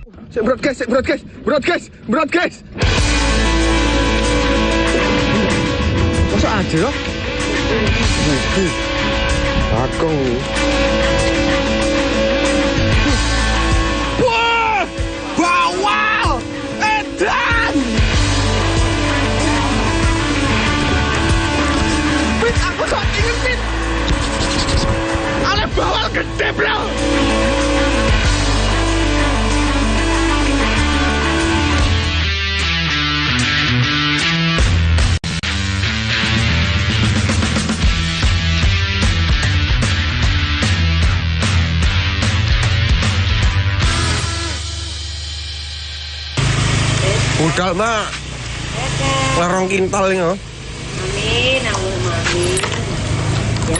Berat guys. Masa aja ya? Aku. Wah! Bawal! Edan! Pit, aku sok ingin Pit. Ale bawal gede, bro. Budal mak, larong kintal ini. Amin, Allahumma amin. Ya,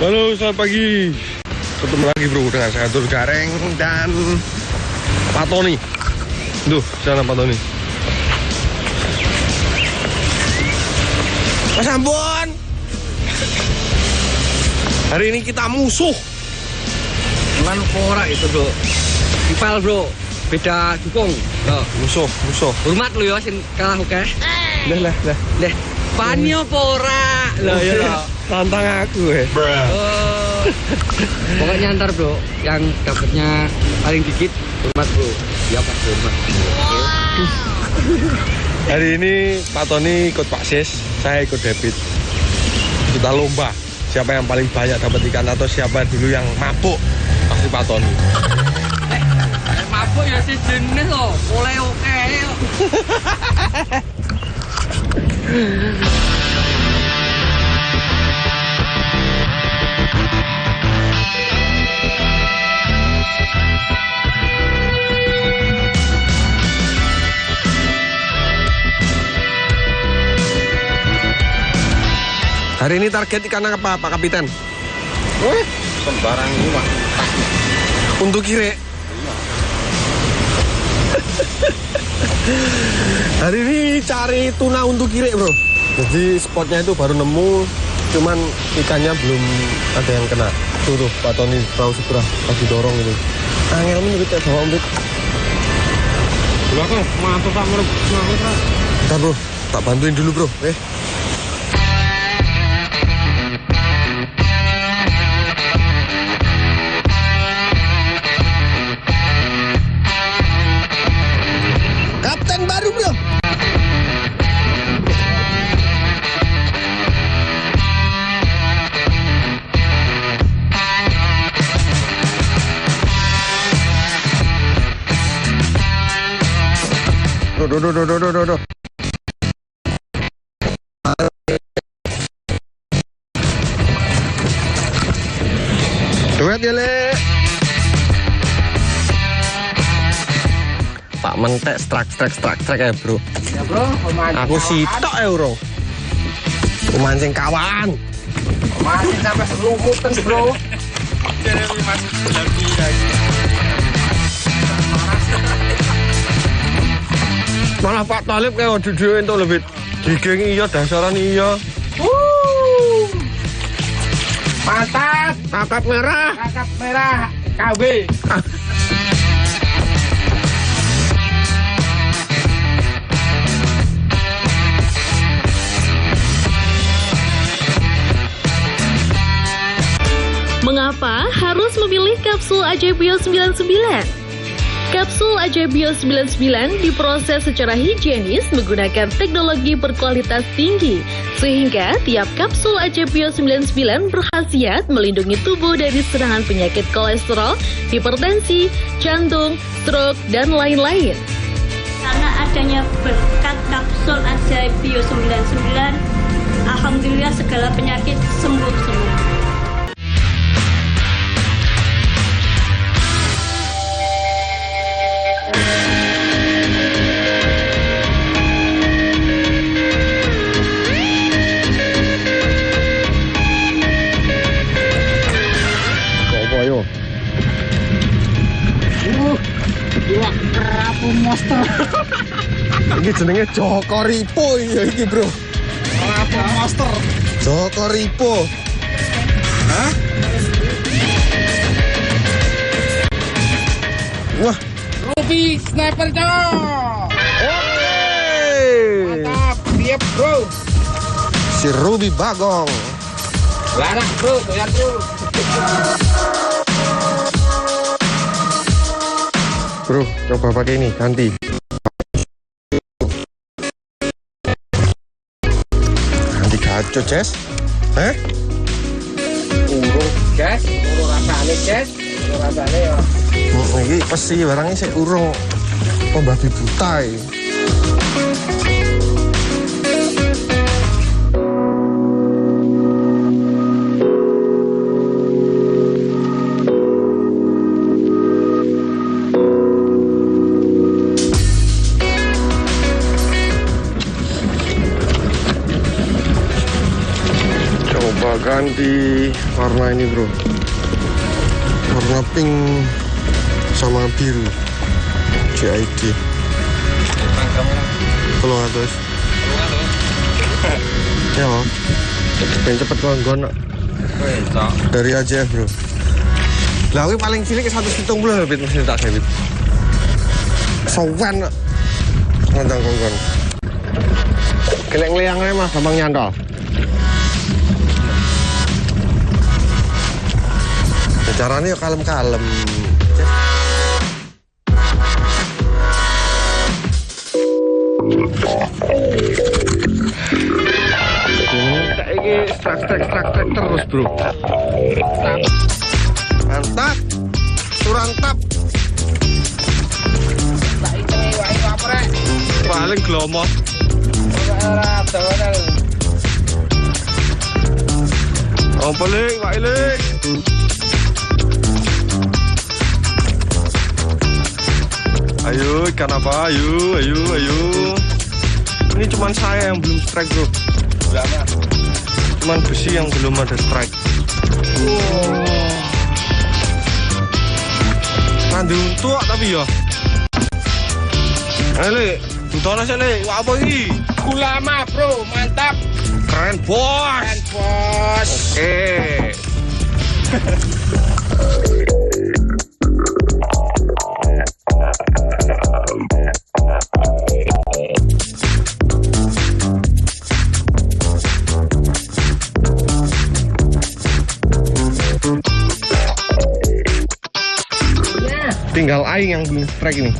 Halo, selamat pagi. Ketemu lagi bro dengan saya Tur Gareng dan Pak Tony. Duh, sana Pak Tony. Mas Ambon. Hari ini kita musuh. Cuman ora itu bro. Ipal bro. Beda dukung. Musuh. Hormat lu ya sing kalah oke. Lah. Panyo pora. Lah ya. Tantang aku Pokoknya antar bro, yang dapatnya paling dikit hormat bro. Ya Pak, hormat. Hari ini Pak Tony ikut Pak Sis, saya ikut David. Kita lomba siapa yang paling banyak dapat ikan atau siapa dulu yang mabuk. Pasti Pak Tony. Mabuk ya si jenis loh, boleh oke. Hari ini target ikan apa Pak Kapitan? Sembarang rumah. Untuk kire. Hari ini cari tuna untuk kire bro. Jadi spotnya itu baru nemu, cuman ikannya belum ada yang kena. Tuh Pak Tony perahu seberang lagi dorong itu. Angel menurut ya bawa umbit. Belakang, mantap Pak Muruk. Bentar bro, tak bantuin dulu bro. Kapten baru bro. Duh. Duet ya le. Pak mentek strak ya bro. Ya bro, Aku sitok ya bro. Mancing kawan. Mancing sampai selumutan bro. Malah Pak Talib kayak duduk itu lebih gigeng iya dasaran iya. Mantap. Kakap merah KB. Mengapa harus memilih kapsul Ajaibio 99? Kapsul Ajaibio 99 diproses secara higienis menggunakan teknologi berkualitas tinggi Sehingga tiap kapsul AJBio 99 berkhasiat melindungi tubuh dari serangan penyakit kolesterol, hipertensi, jantung, stroke, dan lain-lain. Karena adanya berkat kapsul AJBio 99, alhamdulillah segala penyakit sembuh semua. Apa yo? Gila, kerapu monster. Iki jenenge Joko Ripo ya iki, Bro. Kerapu monster. Joko Ripo. Hah? Wah, Ruby sniper cok. hey. Mantap, siap bro. Si Ruby Bagong. Larang bro, doyan bro. Bro, coba pakai ini, ganti. Ganti gaco, Ces. Hah? Urung, guys. Urung rasane, guys. Urung rasane ya. Ini pasti barangnya saya urung pembabi buta. Coba ganti warna ini, bro. Warna pink sama biru. JID. Tolong atus. Ya, pengen cepet konggon dari AJF, bro. Lah kuwi paling cilik 170 lho, Bit, mesti tak gawe. Sowan kok. Ngandang konggon. Kelek-leang ae mah gampang nyantol. Caranya yuk kalem-kalem. Ini strike terus, bro. Mantap. Surantap. Paling glomos. Oh, balik, balik. Ayo, ikan apa? Ayo. Ini cuman saya yang belum strike, bro. Cuman besi yang belum ada strike. Wow. Nanti untuk tapi ya. Le, tutona sih le. Wah, apa ini? Ulama bro, mantap. Keren, bos. Keren bos. Oke. Tinggal aing yang belum strike ini.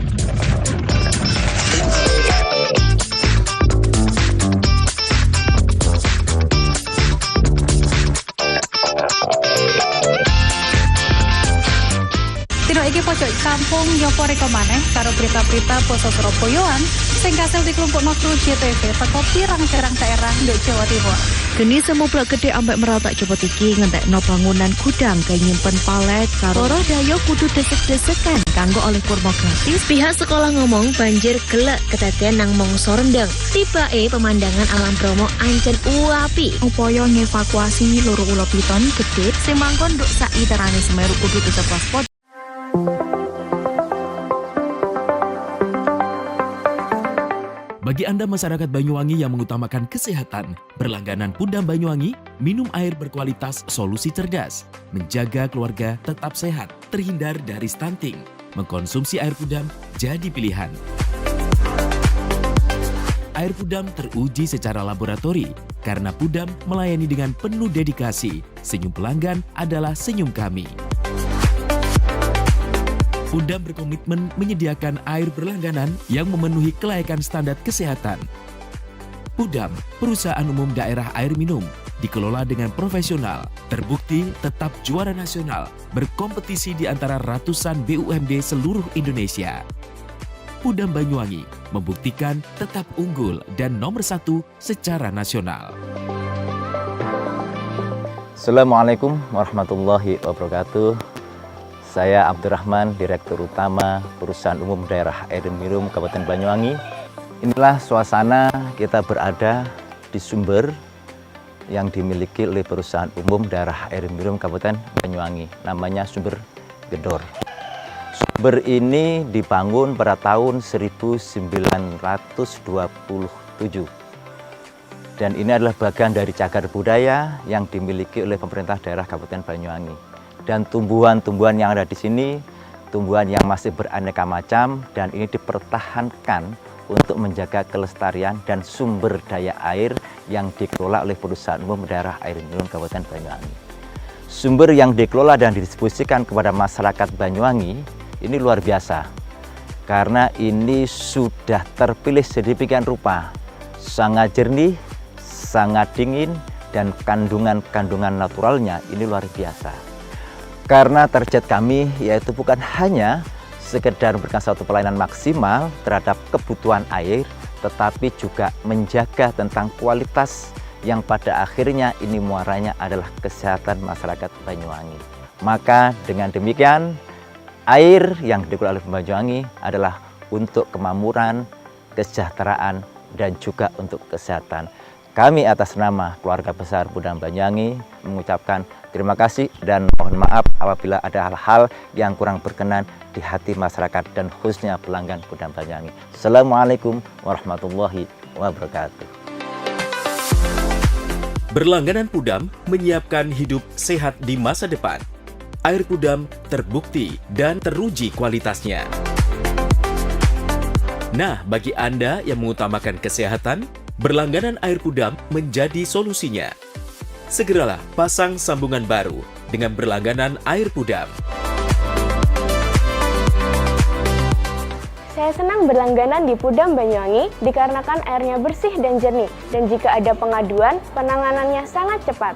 Tino iki pojok kampung Yopo reka maneh karo berita-berita poso Surabayaan sing kasil dikelompokno kru JTV teko pirang-pirang daerah nduk Jawa Timur. Geni semublak gede ambek merata cepet iki ngentekno bangunan gudang kaya nyimpen palet karo dayo kudu desek-desekan kanggo oleh kurma gratis. Pihak sekolah ngomong banjir gelek kedadean nang mongso rendeng. Tibake pemandangan alam Bromo ancen uapi. Upaya ngevakuasi loro ulo piton gede sing mangkon nduk sak literane Semeru kudu tetep waspada. Bagi Anda masyarakat Banyuwangi yang mengutamakan kesehatan, berlangganan Pudam Banyuwangi, minum air berkualitas solusi cerdas, menjaga keluarga tetap sehat, terhindar dari stunting. Mengkonsumsi air Pudam jadi pilihan. Air Pudam teruji secara laboratori karena Pudam melayani dengan penuh dedikasi. Senyum pelanggan adalah senyum kami. Pudam berkomitmen menyediakan air berlangganan yang memenuhi kelayakan standar kesehatan. Pudam, perusahaan umum daerah air minum, dikelola dengan profesional, terbukti tetap juara nasional, berkompetisi di antara ratusan BUMD seluruh Indonesia. Pudam Banyuwangi membuktikan tetap unggul dan nomor 1 secara nasional. Assalamualaikum warahmatullahi wabarakatuh. Saya Abdurrahman, Direktur Utama Perusahaan Umum Daerah Air Minum Kabupaten Banyuwangi. Inilah suasana kita berada di sumber yang dimiliki oleh Perusahaan Umum Daerah Air Minum Kabupaten Banyuwangi. Namanya Sumber Gedor. Sumber ini dibangun pada tahun 1927. Dan ini adalah bagian dari cagar budaya yang dimiliki oleh pemerintah daerah Kabupaten Banyuwangi. Dan tumbuhan-tumbuhan yang ada di sini, tumbuhan yang masih beraneka macam, dan ini dipertahankan untuk menjaga kelestarian dan sumber daya air yang dikelola oleh Perusahaan Umum Daerah Air Minum Kabupaten Banyuwangi. Sumber yang dikelola dan didistribusikan kepada masyarakat Banyuwangi ini luar biasa, karena ini sudah terpilih sedemikian rupa, sangat jernih, sangat dingin, dan kandungan-kandungan naturalnya ini luar biasa. Karena target kami yaitu bukan hanya sekedar memberikan suatu pelayanan maksimal terhadap kebutuhan air, tetapi juga menjaga tentang kualitas yang pada akhirnya ini muaranya adalah kesehatan masyarakat Banyuwangi. Maka dengan demikian, air yang dikelola oleh Banyuwangi adalah untuk kemakmuran, kesejahteraan, dan juga untuk kesehatan. Kami atas nama keluarga besar Pudam Banyuwangi mengucapkan terima kasih dan mohon maaf apabila ada hal-hal yang kurang berkenan di hati masyarakat dan khususnya pelanggan Pudam Banyuwangi. Assalamualaikum warahmatullahi wabarakatuh. Berlangganan Pudam menyiapkan hidup sehat di masa depan. Air Pudam terbukti dan teruji kualitasnya. Nah, bagi Anda yang mengutamakan kesehatan, berlangganan air Pudam menjadi solusinya. Segeralah pasang sambungan baru dengan berlangganan air Pudam. Saya senang berlangganan di Pudam Banyuwangi dikarenakan airnya bersih dan jernih, dan jika ada pengaduan, penanganannya sangat cepat.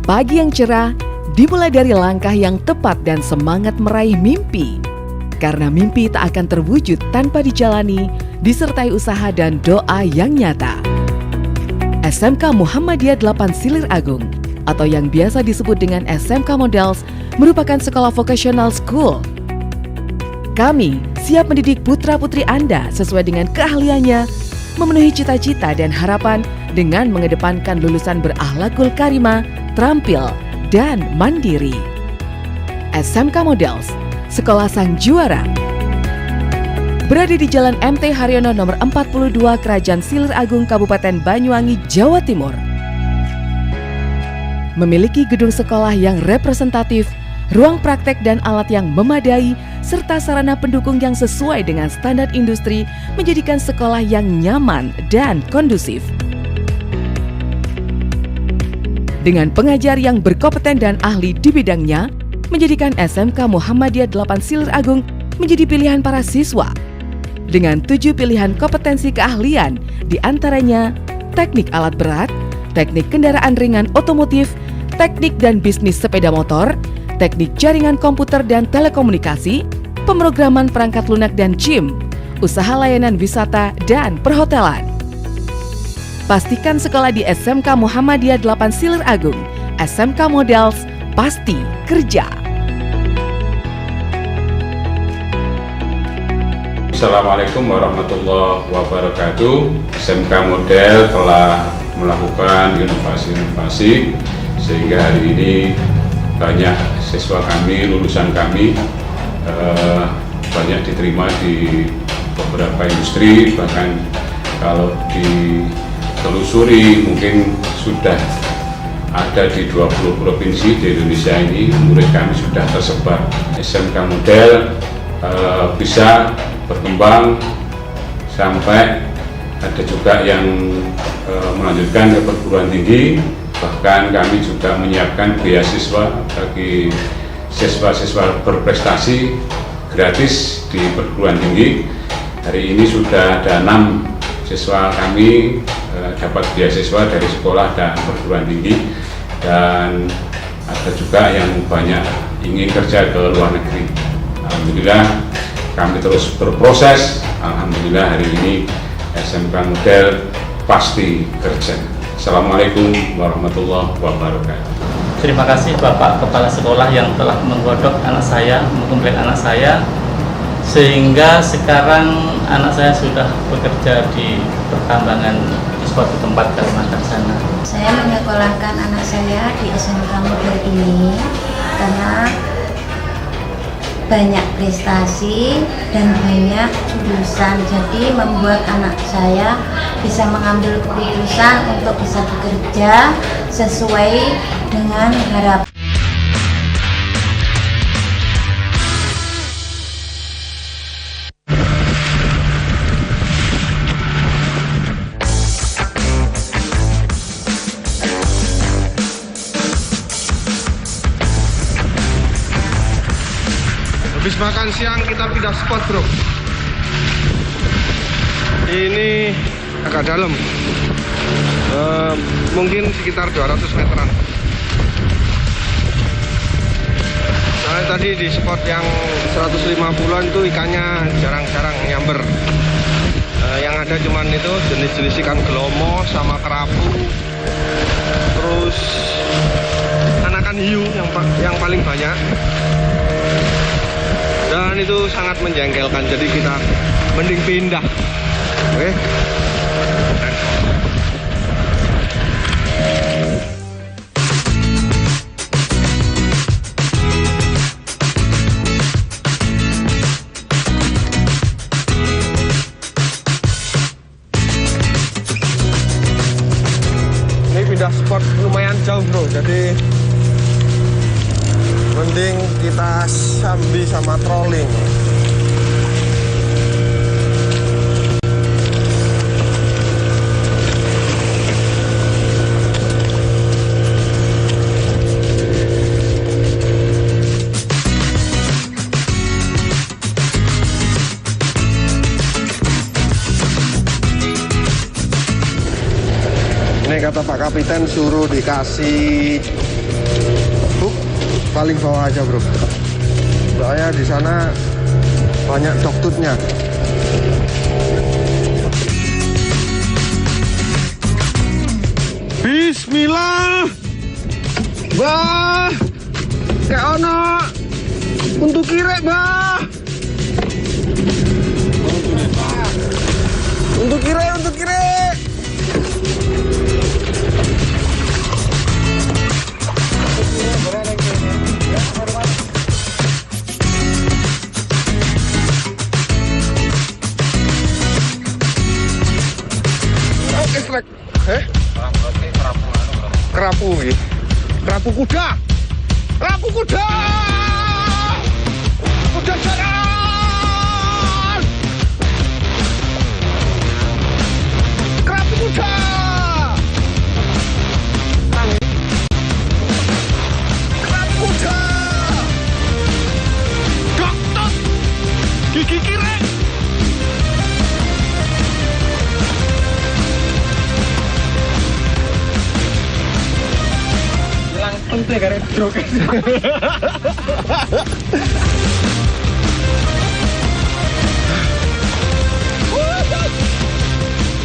Pagi yang cerah dimulai dari langkah yang tepat dan semangat meraih mimpi. Karena mimpi tak akan terwujud tanpa dijalani, disertai usaha dan doa yang nyata. SMK Muhammadiyah 8 Silir Agung atau yang biasa disebut dengan SMK Models merupakan sekolah vocational school. Kami siap mendidik putra-putri Anda sesuai dengan keahliannya, memenuhi cita-cita dan harapan dengan mengedepankan lulusan berakhlakul karimah, terampil, dan mandiri. SMK Models, Sekolah Sang Juara. Berada di Jalan MT Haryono nomor 42 Kerajaan Silir Agung, Kabupaten Banyuwangi, Jawa Timur. Memiliki gedung sekolah yang representatif, ruang praktek dan alat yang memadai, serta sarana pendukung yang sesuai dengan standar industri menjadikan sekolah yang nyaman dan kondusif. Dengan pengajar yang berkompeten dan ahli di bidangnya, menjadikan SMK Muhammadiyah 8 Silir Agung menjadi pilihan para siswa. Dengan 7 pilihan kompetensi keahlian, diantaranya teknik alat berat, teknik kendaraan ringan otomotif, teknik dan bisnis sepeda motor, teknik jaringan komputer dan telekomunikasi, pemrograman perangkat lunak dan gym, usaha layanan wisata dan perhotelan. Pastikan sekolah di SMK Muhammadiyah 8 Silir Agung. SMK Models, pasti kerja. Assalamualaikum warahmatullahi wabarakatuh. SMK Model telah melakukan inovasi-inovasi sehingga hari ini banyak siswa kami, lulusan kami banyak diterima di beberapa industri, bahkan kalau ditelusuri mungkin sudah ada di 20 provinsi di Indonesia ini. Murid kami sudah tersebar. SMK Model bisa berkembang sampai ada juga yang melanjutkan ke perguruan tinggi. Bahkan kami juga menyiapkan beasiswa bagi siswa-siswa berprestasi gratis di perguruan tinggi. Hari ini sudah ada 6 siswa kami dapat beasiswa dari sekolah dan perguruan tinggi, dan ada juga yang banyak ingin kerja ke luar negeri. Alhamdulillah kami terus berproses. Alhamdulillah hari ini SMK Model pasti kerja. Assalamualaikum warahmatullahi wabarakatuh. Terima kasih Bapak Kepala Sekolah yang telah menggodok anak saya, mengkomplek anak saya, sehingga sekarang anak saya sudah bekerja di pertambangan di suatu tempat Kalimantan sana. Saya menyekolahkan anak saya di SMK Model ini karena banyak prestasi dan banyak jurusan, jadi membuat anak saya bisa mengambil keputusan untuk bisa bekerja sesuai dengan harapan. Habis makan siang kita pindah spot, bro. Ini agak dalam, mungkin sekitar 200 meteran. Nah, tadi di spot yang 150-an itu ikannya jarang-jarang nyamber. Yang ada cuman itu jenis-jenis ikan gelomo sama kerapu, terus anakan hiu yang paling banyak. Dan itu sangat menjengkelkan, jadi kita mending pindah. Oke. Ini pindah spot lumayan jauh, bro, jadi mending kita sambil sama trolling. Ini kata Pak Kapiten suruh dikasih hook paling bawah aja, bro. Soalnya di sana banyak doktutnya. Bismillah. Bah. Kayak ono untuk kiri, bah. Untuk kiri, untuk kiri. Kerapu ini. Kerapu kuda. Kerapu kuda. Kuda jalan. Kerapu kuda. Kerapu kuda. Doktut. Gigi kiri. Ente karek truk.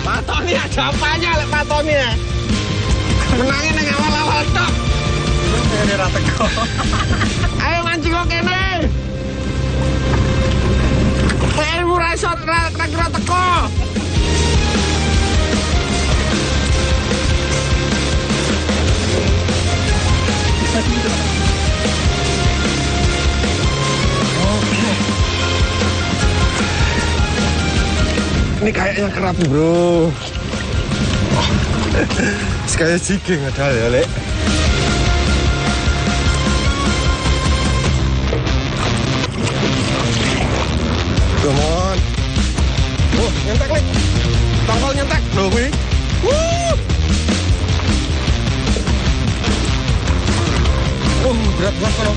Patoni aja apanya lek patoni ya. Menangin nang awal-awal tok. Ini ra teko. Ayo mancing kok kene. Ayo ora iso ra kira teko. Ini kayaknya kerapu, bro. Oh. Kayak jiking ada ya, Lek. Come on. Oh. nyentek nih. Tongkol nyentek loh kuwi. Berat banget kalau.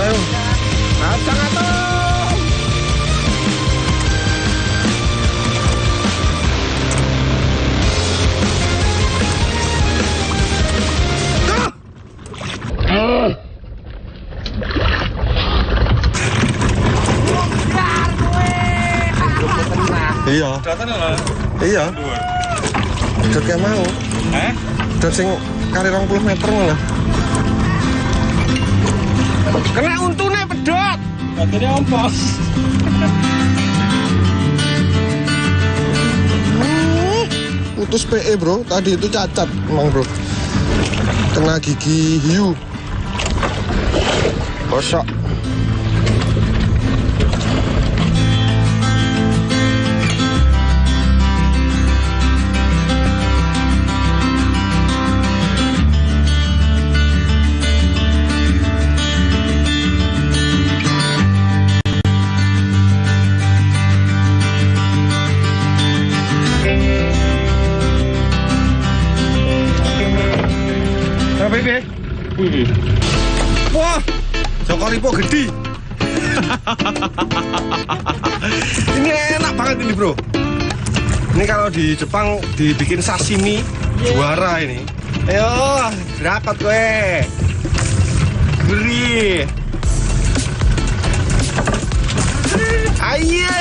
Ayo, kacang atau iya. Iya. Udah kayak mau. Udah sing kali 20 meter malah. Kena untune pedot. Katanya ompos. Putus PE bro, tadi itu cacat emang bro. Kena gigi hiu. Kosok. Wah, Joko Ripo gede. Ini enak banget ini bro. Ini kalau di Jepang dibikin sashimi juara ini. Ayo, dapat gue. Gurih. Ayo.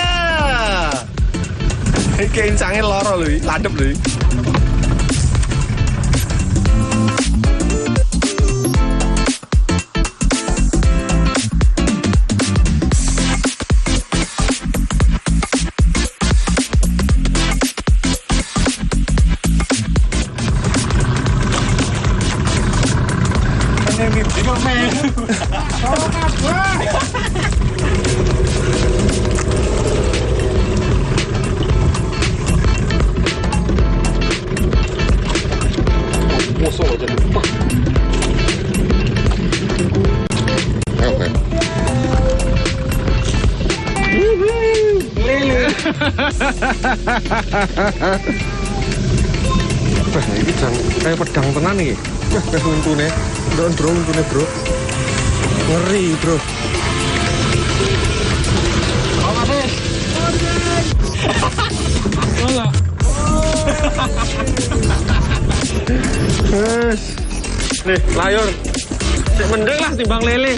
Ini keincangnya loro loh, ladep loh. Wah, ini kayak pedang tenan nih. Wah, kayak untune. Ndron untune, bro. Ngeri, bro. Nih, layur. Cek mending lah timbang lele.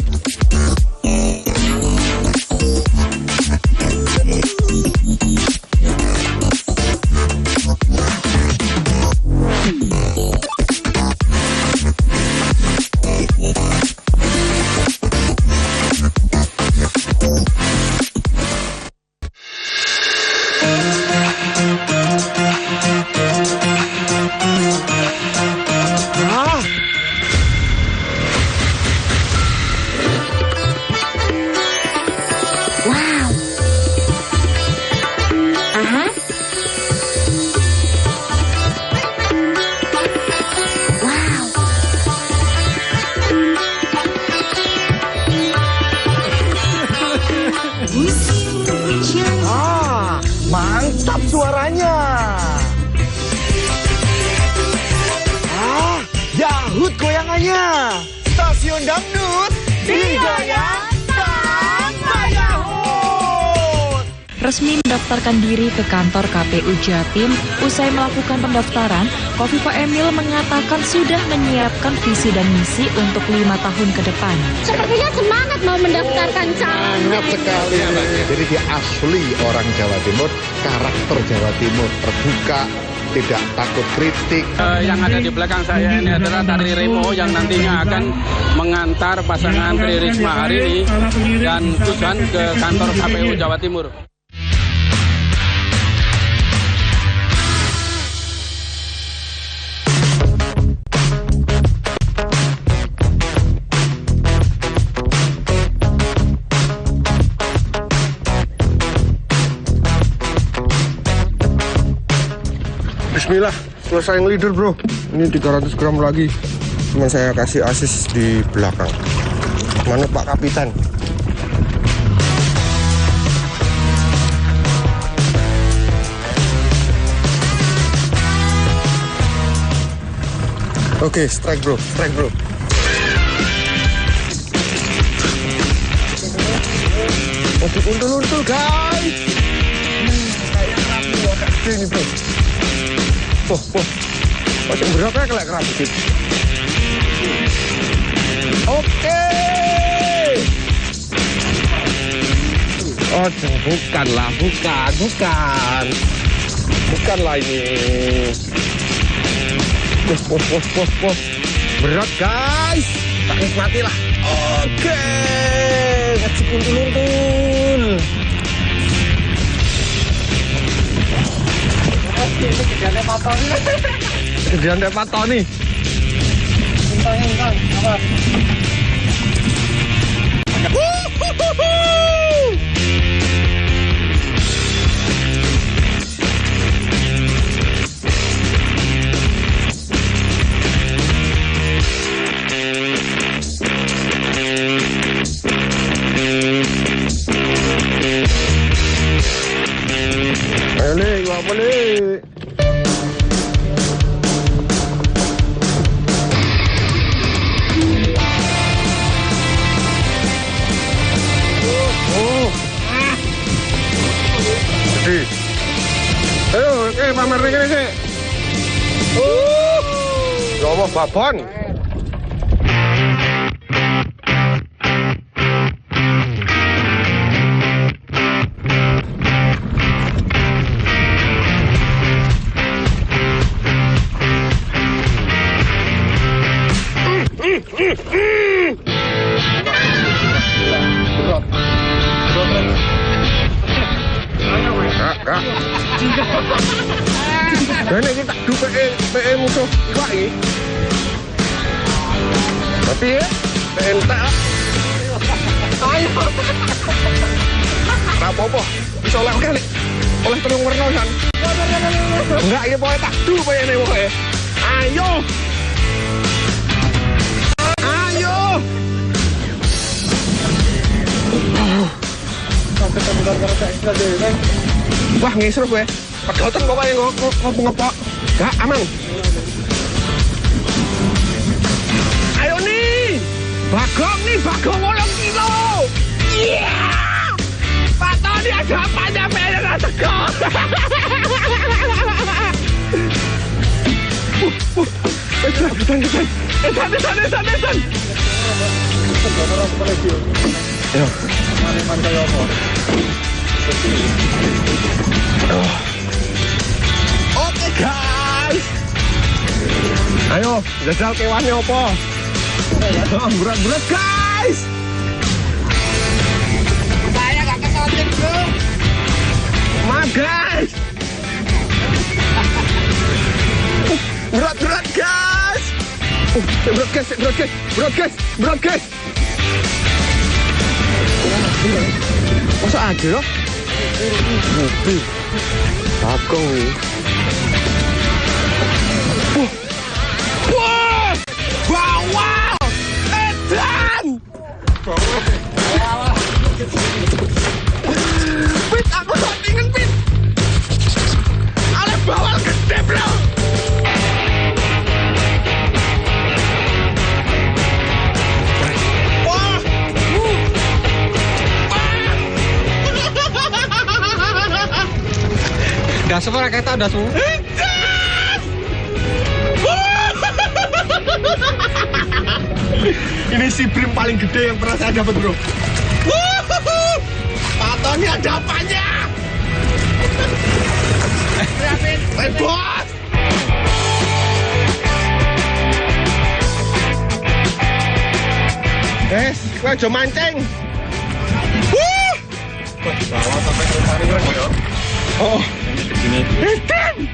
Mantap suaranya. Yahut goyangannya. Stasiun dangdut digoyang sama Yahut. Resmi mendaftarkan diri ke kantor KPU Jatim. Usai melakukan pendaftaran, Kofifa Emil mengatakan sudah menyiapkan visi dan misi untuk 5 tahun ke depan. Sepertinya semangat mau mendaftarkan calon. Sangat sekali. Jadi dia asli orang Jawa Timur, karakter Jawa Timur, terbuka, tidak takut kritik. Yang ada di belakang saya ini adalah Tari Remo yang nantinya akan mengantar pasangan Tri Risma hari ini dan Susan ke kantor KPU Jawa Timur. Bismillah. selesai ngelider bro. Ini 300 gram lagi. Cuman saya kasih asis di belakang. Mana Pak Kapitan? Oke, strike bro. Untul guys. Ini bro. Macam berapa ya kelak kerap dikit. Oke. Oh, bukanlah ini. Berat guys. Tak nikmati lah. Oke. Kasih untul. Kegedean Dek Patoni. Ayo nih, apa nih? Ayo, pamer nih sih. Coba babon. Ini kita dupe PE musuh iwak iki. Tapi ya, entek. Ayo. Ora apa-apa. Bisa oleh kali. Oleh telung werna kan. Enggak iki pokoke tak du PE-ne pokoke. Ayo. Wah, ngisruh gue. Pedotan pokoknya ngepok. Gak aman. Ayo nih. Bagong 8 kilo. Iya. Pak Tony ada apanya pengen teko. Edan. Ayo. Oke guys. Ayo, jajal kewannya apa? Berat guys. Saya gak kesotin bro. Guys. Berat guys. Berat guys. Masa ada loh? Bagong nih. Bawal! Edan! Pit, aku sotingin Pit. Ale bawal gede bro. Gak semua kita udah semua. Ini si brim paling gede yang pernah saya dapat bro. Pak Tony ada apanya? Bos. Guys, gue aja mancing. Bawa sampai ke rumah ini ya. Oh. Edan!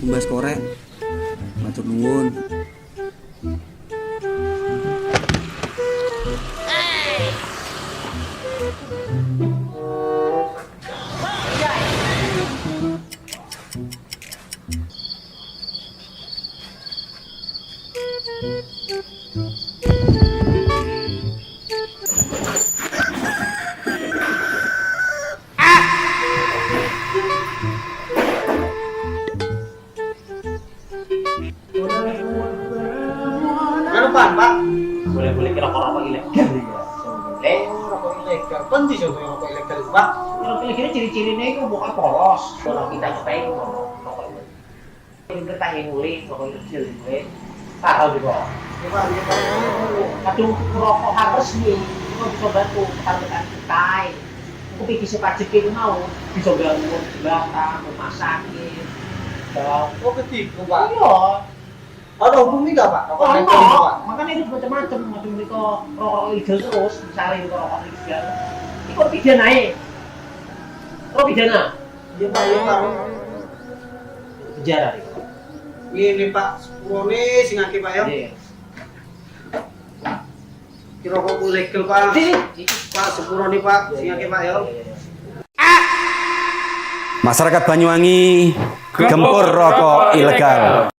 Mbas korek. Matur nuwun. Pak, boleh-boleh rokok ilegal rokok ilegal, penting sih rokok ilegal itu Pak. Rokok ilegal ciri-cirinya itu bukan polos, kalau kita nyetain itu rokok ilegal. Ini kita yang mulai rokok ilegal itu, tahu juga. Kadang rokok harus nih, itu bisa bantu ketan-ketan kita. Aku pikir sepajak itu mau, bisa bangun belakang, rumah sakit. Oh ketiga Pak? Iya. Ada hubungnya nggak Pak? Makanya itu macam-macam mereka rokok ilegal terus, misalnya itu rokok ilegal. Ini kok pidana ya? Kok pidana? Iya Pak, iya Pak. Penjara nih. Ini Pak, sepurone sing akeh Pak ya. Ini rokok ilegal Pak. Pak, sepurone Pak, sing akeh Pak ya. Masyarakat Banyuwangi gempur rokok ilegal.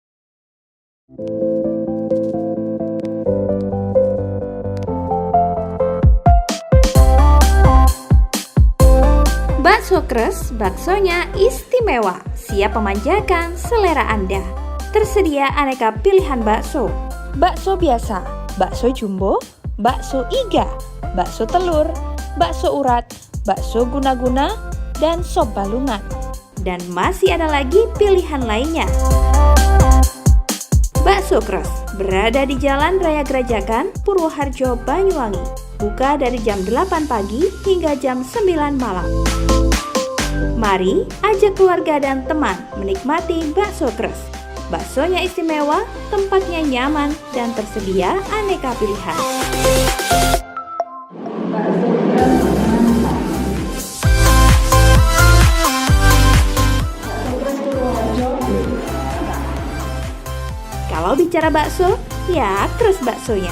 Bakso Kres, baksonya istimewa, siap memanjakan selera Anda. Tersedia aneka pilihan bakso. Bakso biasa, bakso jumbo, bakso iga, bakso telur, bakso urat, bakso guna-guna, dan sop balungan. Dan masih ada lagi pilihan lainnya. Bakso Kres berada di Jalan Raya Gerajakan, Purwoharjo, Banyuwangi. Buka dari jam 8 pagi hingga jam 9 malam. Mari ajak keluarga dan teman menikmati bakso Kres. Baksonya istimewa, tempatnya nyaman, dan tersedia aneka pilihan. Kalau bicara bakso, ya Kres baksonya.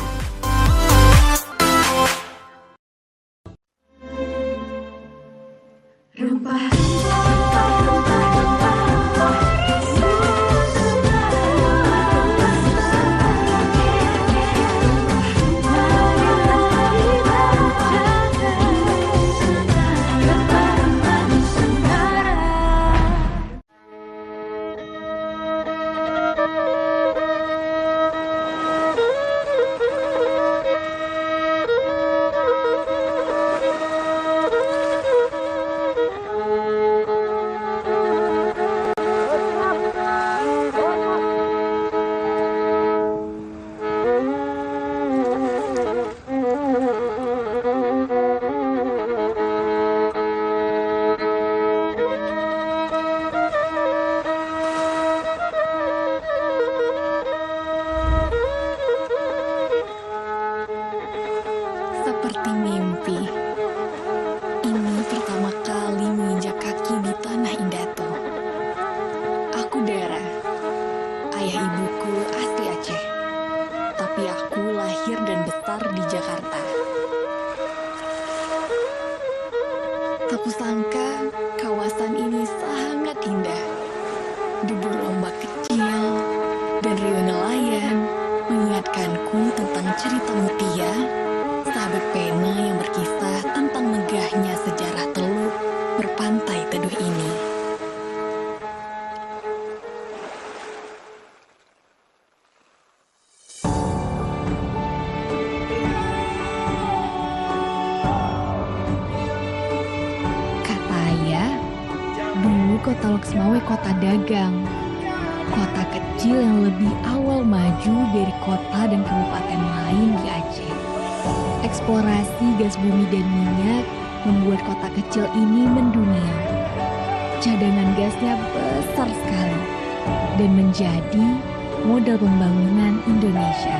Seperti mimpi, ini pertama kali menginjak kaki di tanah Indato. Aku Dara, ayah ibuku asli Aceh, tapi aku lahir dan besar di Jakarta. Tak kusangka kawasan ini sangat indah. Debur ombak kecil dan riuh nelayan mengingatkanku tentang cerita Mutia, sahabat pena yang berkisah tentang megahnya sejarah Teluk berpantai teduh ini. Kata ayah, dulu kota Loksmawe kota dagang. Kota kecil yang lebih awal maju dari kota dan kabupaten lain di Aceh. Eksplorasi gas bumi dan minyak membuat kota kecil ini mendunia. Cadangan gasnya besar sekali dan menjadi modal pembangunan Indonesia.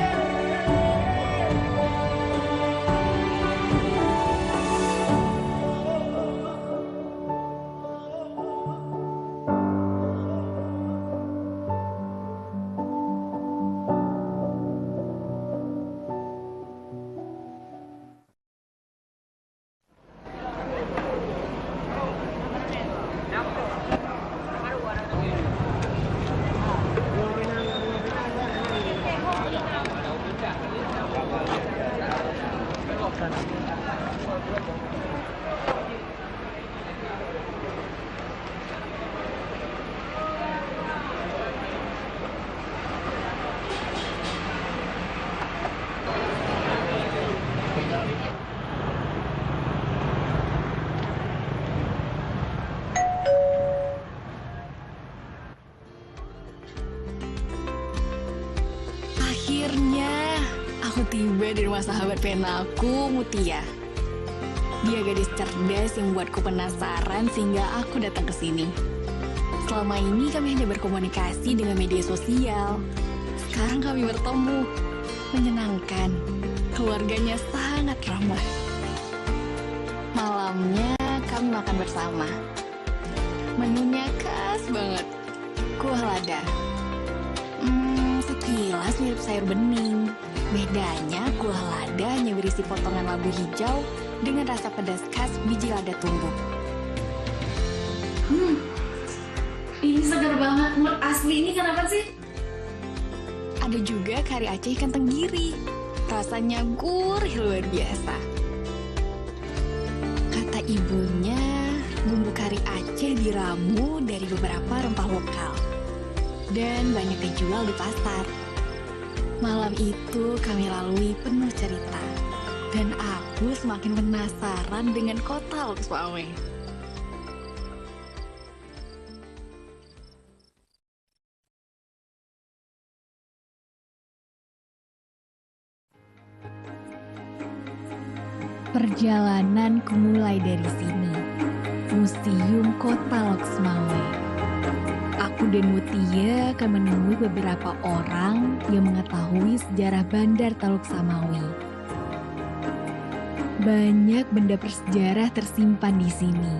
tiba di rumah sahabat pena aku, Mutia. Dia gadis cerdas yang membuatku penasaran sehingga aku datang ke sini. Selama ini kami hanya berkomunikasi dengan media sosial. Sekarang kami bertemu. Menyenangkan. Keluarganya sangat ramah. Malamnya kami makan bersama. Menunya khas banget. Kuah lada. Sekilas mirip sayur bening. Bedanya kuah lada hanya berisi potongan labu hijau dengan rasa pedas khas biji lada tumbuk. Ini segar banget, Mur. Asli ini kenapa sih? Ada juga kari Aceh ikan tenggiri. Rasanya gurih luar biasa. Kata ibunya, bumbu kari Aceh diramu dari beberapa rempah lokal. Dan banyak dijual di pasar. Malam itu kami lalui penuh cerita. Dan aku semakin penasaran dengan kota Lok Sumawe. Perjalananku mulai dari sini, Museum Kota Lok Sumawe. Aku dan Mutia akan menemui beberapa orang yang mengetahui sejarah Bandar Teluk Samawi. Banyak benda bersejarah tersimpan di sini.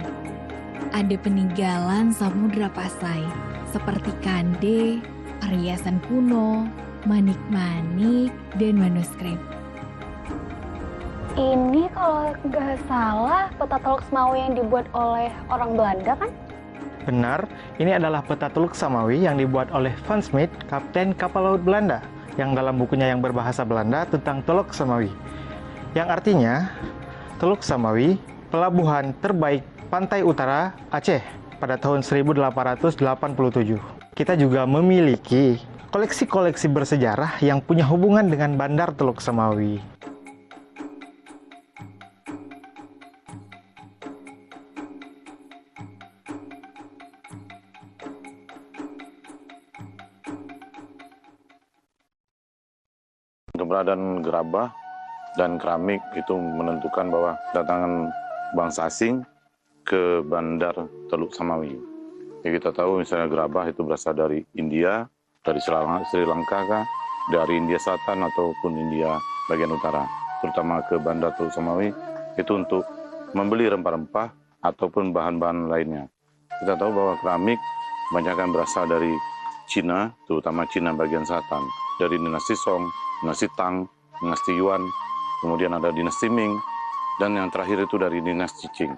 Ada peninggalan Samudra Pasai, seperti kande, perhiasan kuno, manik-manik, dan manuskrip. Ini kalau nggak salah peta Teluk Samawi yang dibuat oleh orang Belanda kan? Benar, ini adalah peta Teluk Samawi yang dibuat oleh Van Smith, kapten kapal laut Belanda, yang dalam bukunya yang berbahasa Belanda tentang Teluk Samawi. Yang artinya, Teluk Samawi, pelabuhan terbaik pantai utara Aceh pada tahun 1887. Kita juga memiliki koleksi-koleksi bersejarah yang punya hubungan dengan Bandar Teluk Samawi. Keberadaan gerabah dan keramik itu menentukan bahwa kedatangan bangsa asing ke Bandar Teluk Samawi. Ya, kita tahu misalnya gerabah itu berasal dari India, dari Sri Lanka, dari India Selatan ataupun India bagian utara. Terutama ke Bandar Teluk Samawi itu untuk membeli rempah-rempah ataupun bahan-bahan lainnya. Kita tahu bahwa keramik kebanyakan berasal dari Cina, terutama Cina bagian selatan. Dari dinasti Song, dinasti Tang, dinasti Yuan, kemudian ada dinasti Ming, dan yang terakhir itu dari dinasti Qing.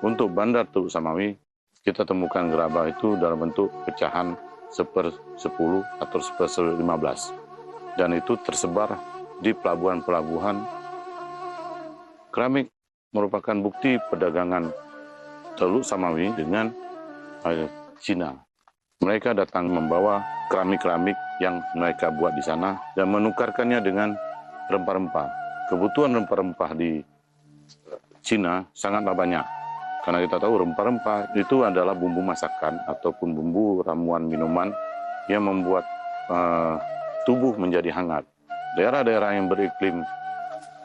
Untuk Bandar Teluk Samawi, kita temukan gerabah itu dalam bentuk pecahan 1/10 atau 1/15. Dan itu tersebar di pelabuhan-pelabuhan. Keramik merupakan bukti perdagangan Teluk Samawi dengan Cina. Mereka datang membawa keramik-keramik yang mereka buat di sana dan menukarkannya dengan rempah-rempah. Kebutuhan rempah-rempah di Cina sangatlah banyak. Karena kita tahu rempah-rempah itu adalah bumbu masakan ataupun bumbu ramuan minuman yang membuat tubuh menjadi hangat. Daerah-daerah yang beriklim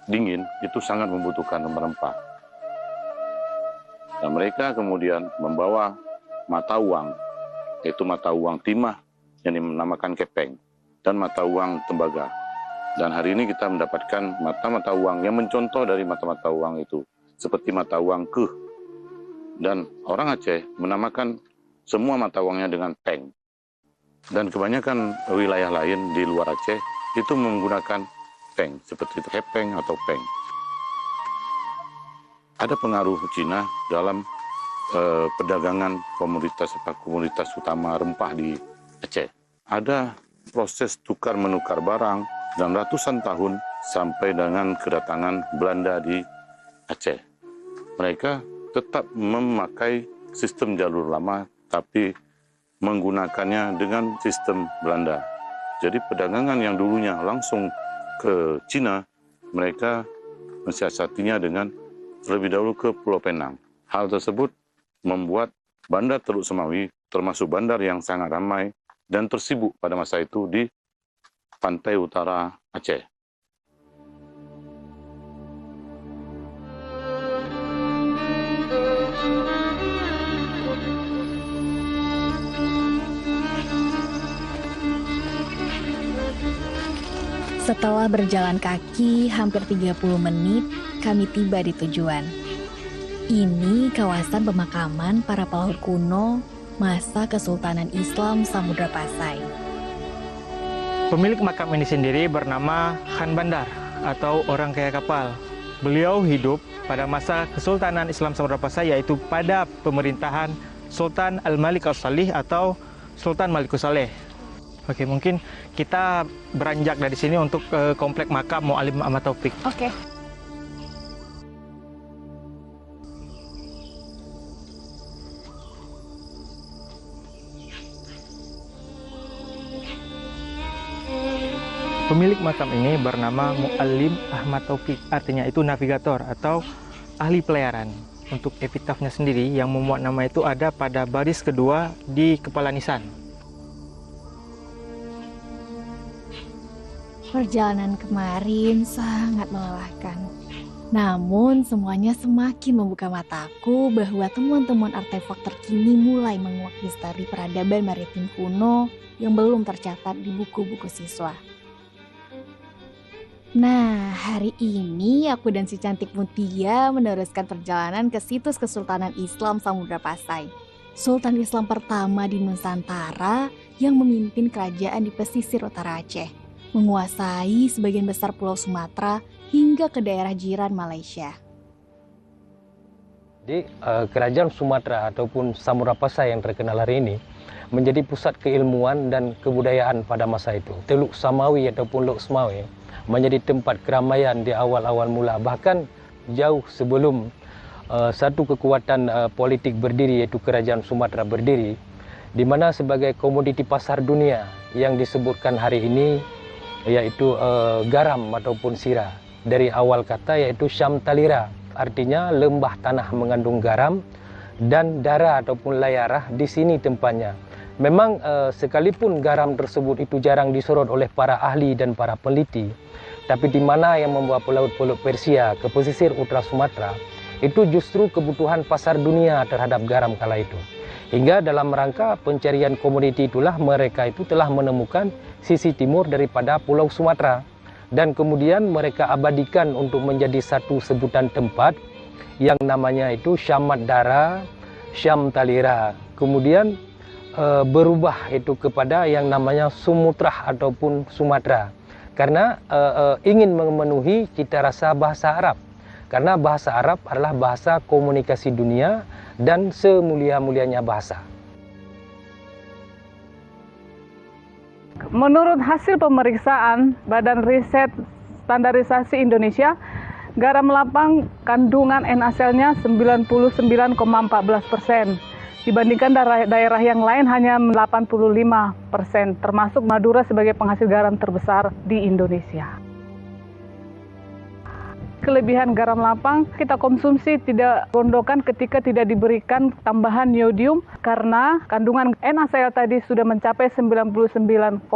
dingin itu sangat membutuhkan rempah-rempah. Dan mereka kemudian membawa mata uang, yaitu mata uang timah yang dinamakan kepeng, dan mata uang tembaga. Dan hari ini kita mendapatkan mata-mata uang yang mencontoh dari mata-mata uang itu, seperti mata uang keh. Dan orang Aceh menamakan semua mata uangnya dengan peng. Dan kebanyakan wilayah lain di luar Aceh itu menggunakan peng, seperti kepeng atau peng. Ada pengaruh Cina dalam perdagangan komoditas utama rempah di Aceh. Ada proses tukar-menukar barang dalam ratusan tahun sampai dengan kedatangan Belanda di Aceh. Mereka tetap memakai sistem jalur lama, tapi menggunakannya dengan sistem Belanda. Jadi perdagangan yang dulunya langsung ke Cina, mereka mensiasatinya dengan terlebih dahulu ke Pulau Penang. Hal tersebut membuat Bandar Teluk Samawi termasuk bandar yang sangat ramai dan tersibuk pada masa itu di pantai utara Aceh. Setelah berjalan kaki hampir 30 menit, kami tiba di tujuan. Ini kawasan pemakaman para pelaut kuno masa Kesultanan Islam Samudra Pasai. Pemilik makam ini sendiri bernama Khan Bandar atau orang kaya kapal. Beliau hidup pada masa Kesultanan Islam Samudra Pasai, yaitu pada pemerintahan Sultan Al-Malik Al-Salih atau Sultan Malikus Saleh. Oke, mungkin kita beranjak dari sini untuk komplek makam Mu'allim Ahmad Taufik. Oke. Pemilik makam ini bernama Mu'allim Ahmad Taufik, artinya itu navigator atau ahli pelayaran. Untuk epitafnya sendiri yang memuat nama itu ada pada baris kedua di kepala nisan. Perjalanan kemarin sangat melelahkan. Namun semuanya semakin membuka mataku bahwa temuan-temuan artefak terkini mulai menguak misteri peradaban maritim kuno yang belum tercatat di buku-buku siswa. Nah, hari ini aku dan si cantik Mutia meneruskan perjalanan ke situs Kesultanan Islam Samudra Pasai. Sultan Islam pertama di Nusantara yang memimpin kerajaan di pesisir utara Aceh, menguasai sebagian besar pulau Sumatera hingga ke daerah jiran Malaysia. Jadi kerajaan Sumatera ataupun Samudra Pasai yang terkenal hari ini menjadi pusat keilmuan dan kebudayaan pada masa itu. Teluk Samawi ataupun Lok Semawe menjadi tempat keramaian di awal-awal mula, bahkan jauh sebelum satu kekuatan politik berdiri, yaitu kerajaan Sumatera berdiri, di mana sebagai komoditi pasar dunia yang disebutkan hari ini yaitu garam ataupun sirah. Dari awal kata yaitu Syam Talira, artinya lembah tanah mengandung garam, dan dara ataupun layarah di sini tempatnya. Memang sekalipun garam tersebut itu jarang disorot oleh para ahli dan para peneliti, tapi di mana yang membawa pelaut-pelaut Persia ke pesisir utara Sumatera, itu justru kebutuhan pasar dunia terhadap garam kala itu. Hingga dalam rangka pencarian komoditi itulah mereka itu telah menemukan sisi timur daripada Pulau Sumatera. Dan kemudian mereka abadikan untuk menjadi satu sebutan tempat yang namanya itu Syamat Dara, Syam Talira. Kemudian berubah itu kepada yang namanya Sumutrah ataupun Sumatera. Karena ingin memenuhi cita rasa bahasa Arab. Karena bahasa Arab adalah bahasa komunikasi dunia dan semulia-mulianya bahasa. Menurut hasil pemeriksaan Badan Riset Standarisasi Indonesia, garam lapang kandungan NaCl-nya 99,14%. Dibandingkan daerah yang lain hanya 85%, termasuk Madura sebagai penghasil garam terbesar di Indonesia. Kelebihan garam lapang kita konsumsi tidak rondokan ketika tidak diberikan tambahan iodium karena kandungan NaCl tadi sudah mencapai 99,14%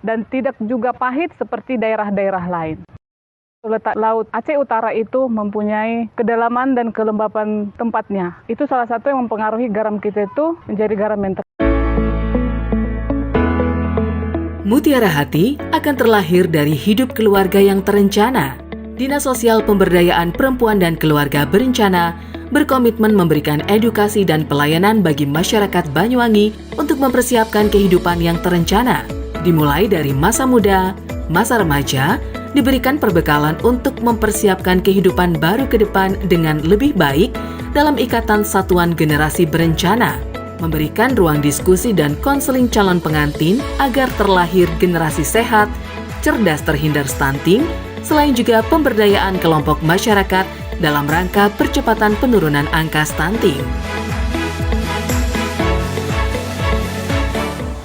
dan tidak juga pahit seperti daerah-daerah lain. Letak Laut Aceh Utara itu mempunyai kedalaman dan kelembapan tempatnya. Itu salah satu yang mempengaruhi garam kita itu menjadi garam yang Mutiara Hati akan terlahir dari hidup keluarga yang terencana. Dinas Sosial Pemberdayaan Perempuan dan Keluarga Berencana berkomitmen memberikan edukasi dan pelayanan bagi masyarakat Banyuwangi untuk mempersiapkan kehidupan yang terencana. Dimulai dari masa muda, masa remaja, diberikan perbekalan untuk mempersiapkan kehidupan baru ke depan dengan lebih baik dalam ikatan satuan generasi berencana, memberikan ruang diskusi dan konseling calon pengantin agar terlahir generasi sehat, cerdas terhindar stunting, selain juga pemberdayaan kelompok masyarakat dalam rangka percepatan penurunan angka stunting.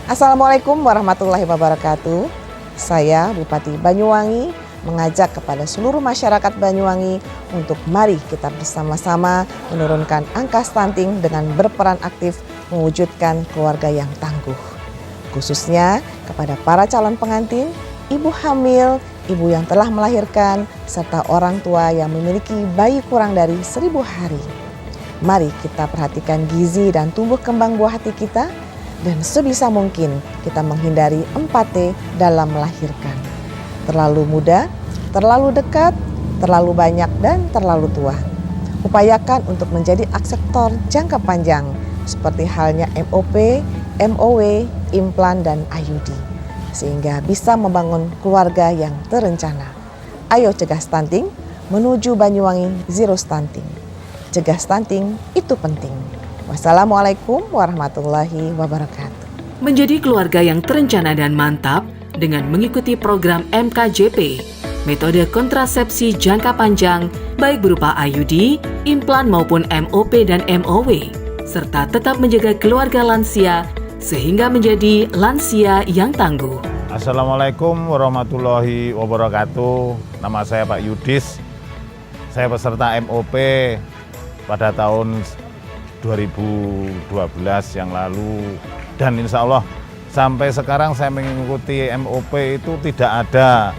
Assalamualaikum warahmatullahi wabarakatuh. Saya Bupati Banyuwangi mengajak kepada seluruh masyarakat Banyuwangi untuk mari kita bersama-sama menurunkan angka stunting dengan berperan aktif mewujudkan keluarga yang tangguh. Khususnya kepada para calon pengantin, ibu hamil, ibu yang telah melahirkan, serta orang tua yang memiliki bayi kurang dari 1000 hari. Mari kita perhatikan gizi dan tumbuh kembang buah hati kita, dan sebisa mungkin kita menghindari 4T dalam melahirkan. Terlalu muda, terlalu dekat, terlalu banyak, dan terlalu tua. Upayakan untuk menjadi akseptor jangka panjang, seperti halnya MOP, MOW, implan, dan IUD, sehingga bisa membangun keluarga yang terencana. Ayo cegah stunting, menuju Banyuwangi Zero Stunting. Cegah stunting itu penting. Wassalamualaikum warahmatullahi wabarakatuh. Menjadi keluarga yang terencana dan mantap dengan mengikuti program MKJP, metode kontrasepsi jangka panjang, baik berupa IUD, implan maupun MOP dan MOW, serta tetap menjaga keluarga lansia sehingga menjadi lansia yang tangguh. Assalamualaikum warahmatullahi wabarakatuh. Nama saya Pak Yudis. Saya peserta MOP pada tahun 2012 yang lalu, dan insya Allah sampai sekarang saya mengikuti MOP itu tidak ada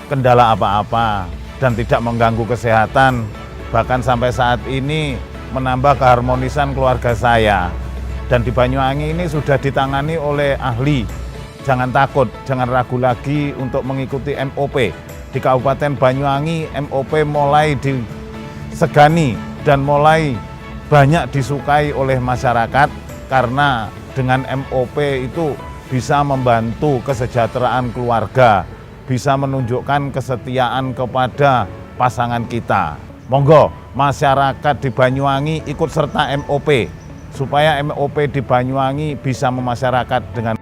kendala apa-apa dan tidak mengganggu kesehatan, bahkan sampai saat ini menambah keharmonisan keluarga saya. Dan di Banyuwangi ini sudah ditangani oleh ahli. Jangan takut, jangan ragu lagi untuk mengikuti MOP. Di Kabupaten Banyuwangi MOP mulai disegani dan mulai banyak disukai oleh masyarakat, karena dengan MOP itu bisa membantu kesejahteraan keluarga, bisa menunjukkan kesetiaan kepada pasangan kita. Monggo masyarakat di Banyuwangi ikut serta MOP, supaya MOP di Banyuwangi bisa memasyarakat dengan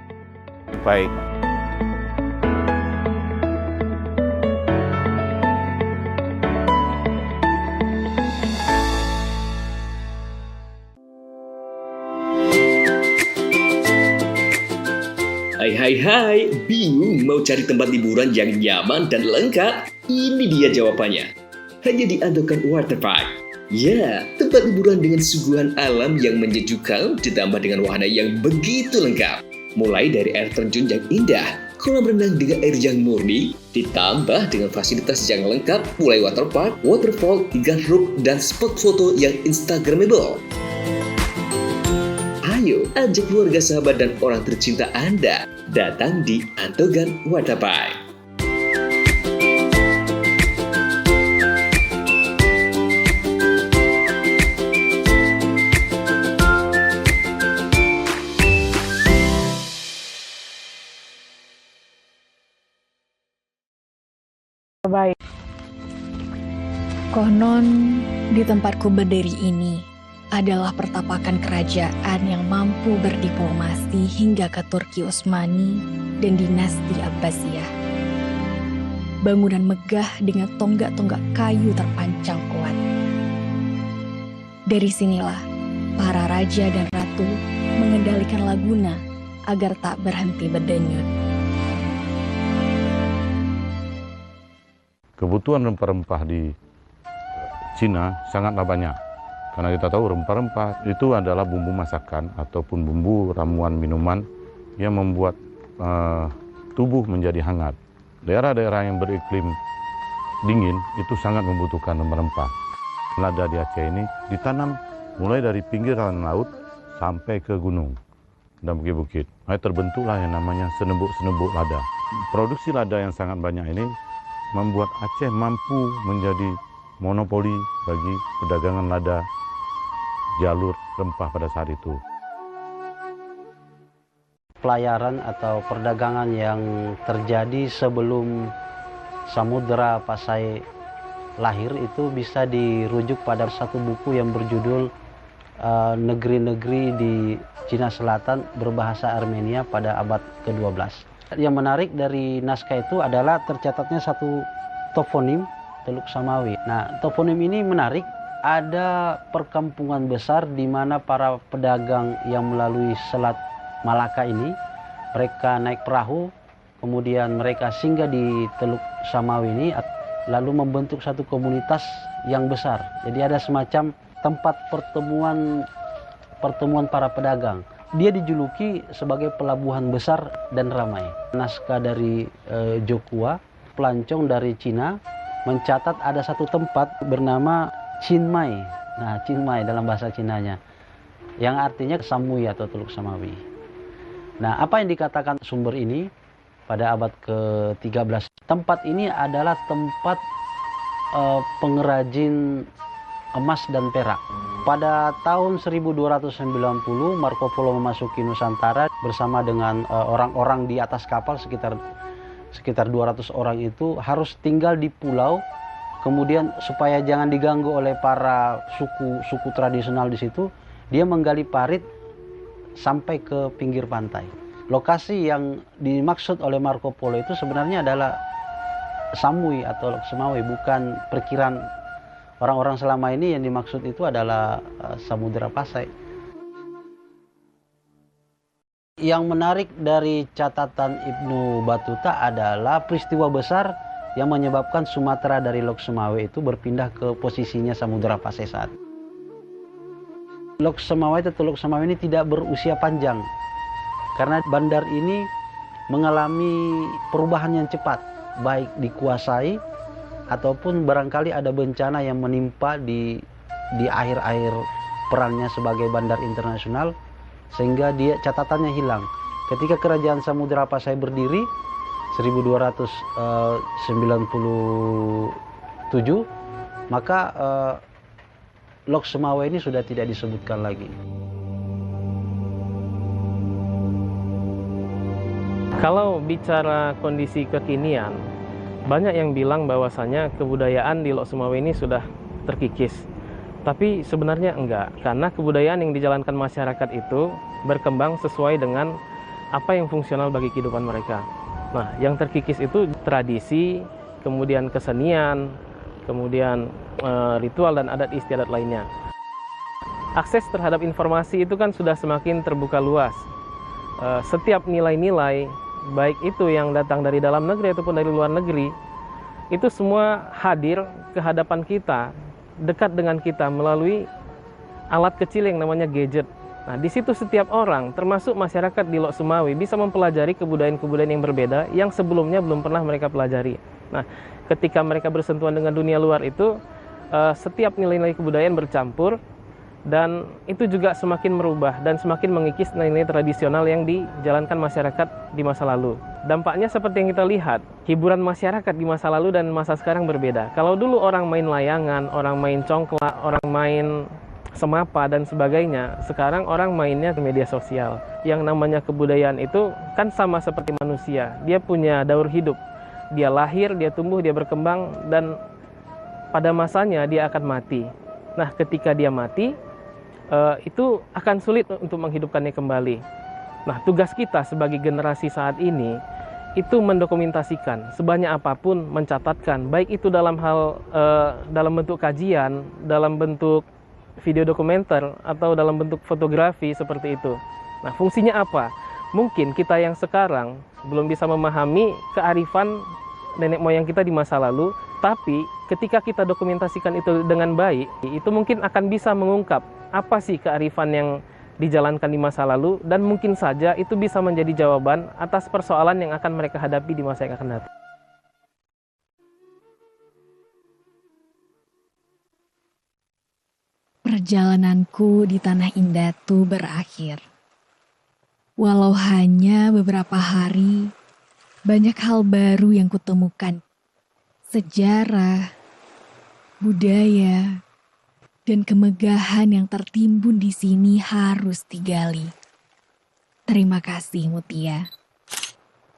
baik. Hai, bingung mau cari tempat liburan yang nyaman dan lengkap? Ini dia jawabannya. Hanya di Andokan Waterpark. Ya, tempat liburan dengan suguhan alam yang menyejukkan ditambah dengan wahana yang begitu lengkap. Mulai dari air terjun yang indah, kolam renang dengan air yang murni, ditambah dengan fasilitas yang lengkap mulai waterpark, waterfall, hingga roof dan spot foto yang instagramable. Ayo, ajak keluarga, sahabat, dan orang tercinta Anda datang di Andokan Waterpark. Baik. Konon di tempatku berdiri ini adalah pertapakan kerajaan yang mampu berdiplomasi hingga ke Turki Utsmani dan dinasti Abbasiyah. Bangunan megah dengan tonggak-tonggak kayu terpancang kuat. Dari sinilah para raja dan ratu mengendalikan laguna agar tak berhenti berdenyut. Kebutuhan rempah-rempah di Cina sangatlah banyak. Karena kita tahu rempah-rempah itu adalah bumbu masakan ataupun bumbu ramuan minuman yang membuat tubuh menjadi hangat. Daerah-daerah yang beriklim dingin itu sangat membutuhkan rempah-rempah. Lada di Aceh ini ditanam mulai dari pinggiran laut sampai ke gunung dan bukit-bukit. Terbentuklah yang namanya senebuk-senebuk lada. Produksi lada yang sangat banyak ini membuat Aceh mampu menjadi monopoli bagi perdagangan lada jalur rempah pada saat itu. Pelayaran atau perdagangan yang terjadi sebelum Samudra Pasai lahir itu bisa dirujuk pada satu buku yang berjudul Negeri-negeri di Cina Selatan berbahasa Armenia pada abad ke-12. Yang menarik dari naskah itu adalah tercatatnya satu toponim Teluk Samawi. Nah, toponim ini menarik. Ada perkampungan besar di mana para pedagang yang melalui Selat Malaka ini, mereka naik perahu, kemudian mereka singgah di Teluk Samawi ini, lalu membentuk satu komunitas yang besar. Jadi ada semacam tempat pertemuan para pedagang. Dia dijuluki sebagai pelabuhan besar dan ramai. Naskah dari Jokua, pelancong dari Cina, mencatat ada satu tempat bernama Chinmai. Nah, Cingmai dalam bahasa Cinanya, yang artinya Samui atau Teluk Samawi. Nah, apa yang dikatakan sumber ini pada abad ke-13? Tempat ini adalah tempat pengrajin emas dan perak. Pada tahun 1290, Marco Polo memasuki Nusantara bersama dengan orang-orang di atas kapal, sekitar 200 orang itu harus tinggal di pulau. Kemudian supaya jangan diganggu oleh para suku tradisional di situ, dia menggali parit sampai ke pinggir pantai. Lokasi yang dimaksud oleh Marco Polo itu sebenarnya adalah Samui atau Teluk Samawi, bukan perkiraan orang-orang selama ini. Yang dimaksud itu adalah Samudra Pasai. Yang menarik dari catatan Ibnu Battuta adalah peristiwa besar yang menyebabkan Sumatera dari Lok Sumawe itu berpindah ke posisinya Samudra Pasai saat. Lok Sumawe atau Teluk Samawe ini tidak berusia panjang karena bandar ini mengalami perubahan yang cepat, baik dikuasai ataupun barangkali ada bencana yang menimpa di akhir-akhir perannya sebagai bandar internasional, sehingga dia catatannya hilang. Ketika kerajaan Samudra Pasai berdiri 1297, maka Lok Sumawe ini sudah tidak disebutkan lagi. Kalau bicara kondisi kekinian, banyak yang bilang bahwasanya kebudayaan di Lok Sumawe ini sudah terkikis. Tapi sebenarnya enggak, karena kebudayaan yang dijalankan masyarakat itu berkembang sesuai dengan apa yang fungsional bagi kehidupan mereka. Nah, yang terkikis itu tradisi, kemudian kesenian, kemudian ritual dan adat istiadat lainnya. Akses terhadap informasi itu kan sudah semakin terbuka luas. Setiap nilai-nilai, baik itu yang datang dari dalam negeri ataupun dari luar negeri, itu semua hadir ke hadapan kita, dekat dengan kita melalui alat kecil yang namanya gadget. Nah, di situ setiap orang, termasuk masyarakat di Lok Sumawe, bisa mempelajari kebudayaan-kebudayaan yang berbeda yang sebelumnya belum pernah mereka pelajari. Nah, ketika mereka bersentuhan dengan dunia luar itu, setiap nilai-nilai kebudayaan bercampur, dan itu juga semakin merubah dan semakin mengikis nilai-nilai tradisional yang dijalankan masyarakat di masa lalu. Dampaknya seperti yang kita lihat, hiburan masyarakat di masa lalu dan masa sekarang berbeda. Kalau dulu orang main layangan, orang main congklak, orang main semapa dan sebagainya, sekarang orang mainnya ke media sosial. Yang namanya kebudayaan itu kan sama seperti manusia, dia punya daur hidup. Dia lahir, dia tumbuh, dia berkembang, dan pada masanya dia akan mati. Nah, ketika dia mati, itu akan sulit untuk menghidupkannya kembali. Nah, tugas kita sebagai generasi saat ini itu mendokumentasikan sebanyak apapun, mencatatkan, baik itu dalam hal dalam bentuk kajian, dalam bentuk video dokumenter, atau dalam bentuk fotografi seperti itu. Nah, fungsinya apa? Mungkin kita yang sekarang belum bisa memahami kearifan nenek moyang kita di masa lalu, tapi ketika kita dokumentasikan itu dengan baik, itu mungkin akan bisa mengungkap apa sih kearifan yang dijalankan di masa lalu, dan mungkin saja itu bisa menjadi jawaban atas persoalan yang akan mereka hadapi di masa yang akan datang. Perjalananku di Tanah Indatu berakhir. Walau hanya beberapa hari, banyak hal baru yang kutemukan. Sejarah, budaya, dan kemegahan yang tertimbun di sini harus digali. Terima kasih Mutia.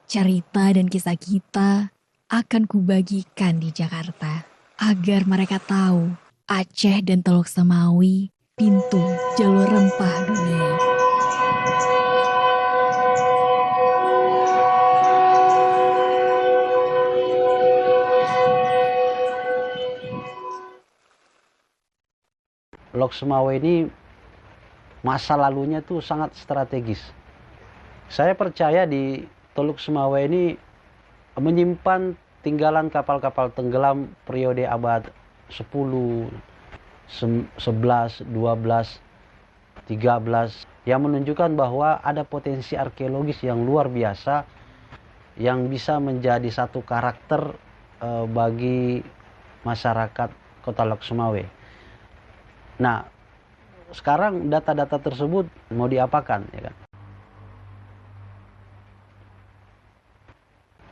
Cerita dan kisah kita akan kubagikan di Jakarta agar mereka tahu Aceh dan Teluk Samawi, pintu jalur rempah dunia. Lok Sumawe ini masa lalunya tuh sangat strategis. Saya percaya di Teluk Sumawe ini menyimpan tinggalan kapal-kapal tenggelam periode abad 10, 11, 12, 13 yang menunjukkan bahwa ada potensi arkeologis yang luar biasa yang bisa menjadi satu karakter bagi masyarakat Kota Lok Sumawe. Nah, sekarang data-data tersebut mau diapakan, ya kan?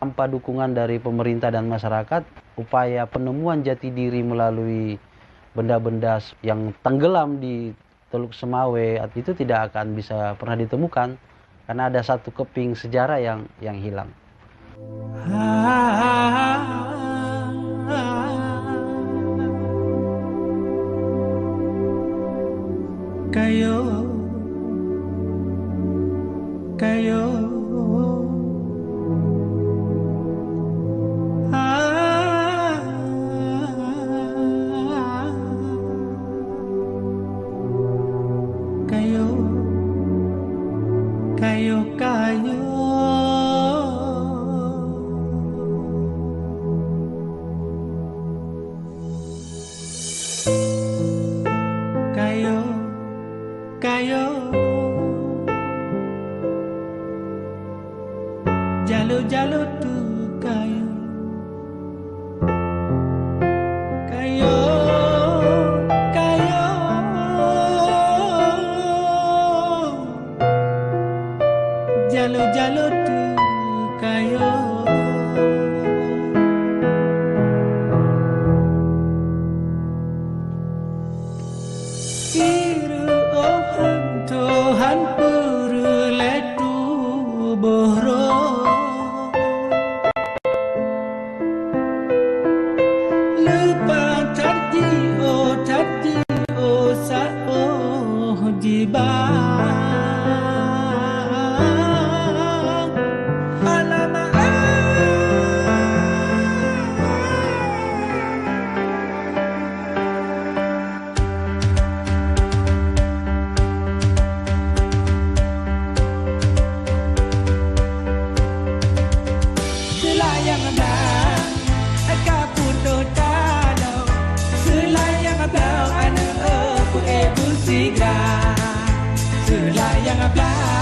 Tanpa dukungan dari pemerintah dan masyarakat, upaya penemuan jati diri melalui benda-benda yang tenggelam di Teluk Semawe itu tidak akan bisa pernah ditemukan karena ada satu keping sejarah yang hilang. Kayo jalo tu kayo jalo tu kayo iru ohan tohan puru letu bohro lupa tadi o sa o jibang Selayang abang